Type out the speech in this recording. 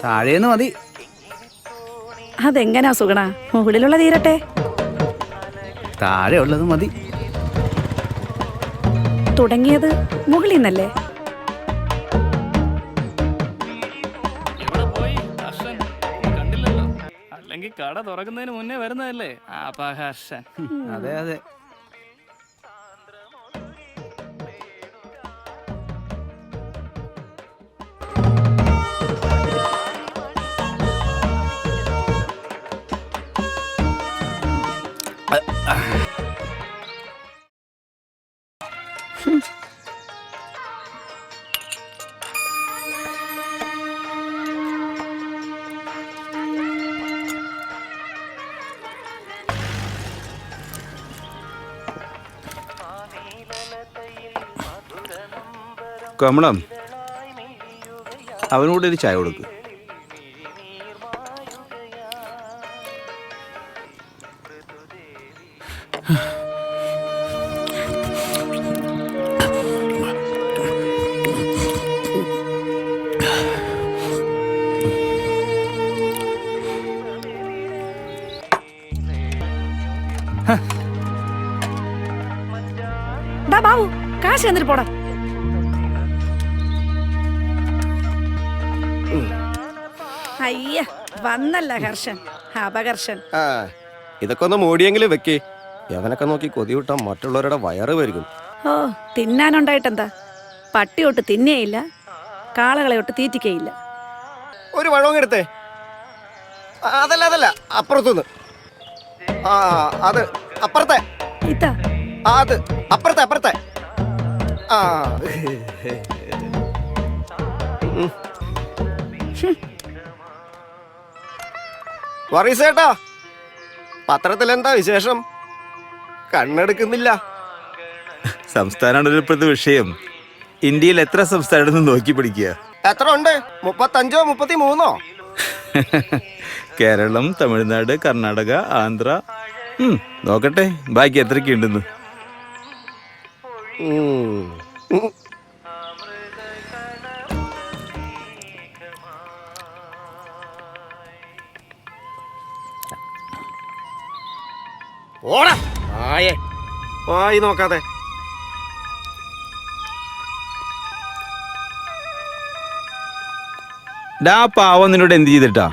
താഴേന്ന് മതി. അതെങ്ങനാ സുഗണ, മുകളിലുള്ള തീരട്ടെ. താഴെ ഉള്ളത് മതി. തുടങ്ങിയത് മുകളിൽ നിന്നല്ലേ? അല്ലെങ്കിൽ കട തുറക്കുന്നതിന് മുന്നേ വരുന്നതല്ലേ അപഹർഷൻ. അതെ അതെ. കമളം, അവനോട് ഒരു ചായ കൊടുക്ക്. ബാബു, കാശ് എന്നിട്ട് പോടാ. അയ്യ, വന്നല്ല ഹർഷൻ, അപകർഷൻ. ഇതൊക്കെ ഒന്ന് മൂടിയെങ്കിലും വെക്കേ. യവനൊക്കെ നോക്കി കൊതിവിട്ടാ മറ്റുള്ളവരുടെ വയറ് വരുക്കും. ഓ, തിന്നാനുണ്ടായിട്ടെന്താ? പട്ടിയൊട്ട് തിന്നേയില്ല, കാളകളെയൊട്ട് തീറ്റിക്കയില്ല. ഒരു വഴവും എടുത്തേ. അതല്ല അപ്പുറത്തുനിന്ന്. അത് അപ്പുറത്തെ. ഇതാ അത് അപ്പുറത്തെ. ആ വറീസേട്ടാ, പത്രത്തിൽ എന്താ വിശേഷം? കണ്ണെടുക്കുന്നില്ല. സംസ്ഥാനമാണ് ഇപ്പോഴത്തെ വിഷയം. ഇന്ത്യയിൽ എത്ര സംസ്ഥാനം നോക്കി പഠിക്കുക? എത്ര ഉണ്ട്? 35 33? കേരളം, തമിഴ്നാട്, കർണാടക, ആന്ധ്ര. നോക്കട്ടെ ബാക്കി എത്രയ്ക്കുണ്ടെന്ന്. വായി നോക്കാതെ. ഡാ പാവം നിന്നോട് എന്ത് ചെയ്തിട്ടാ?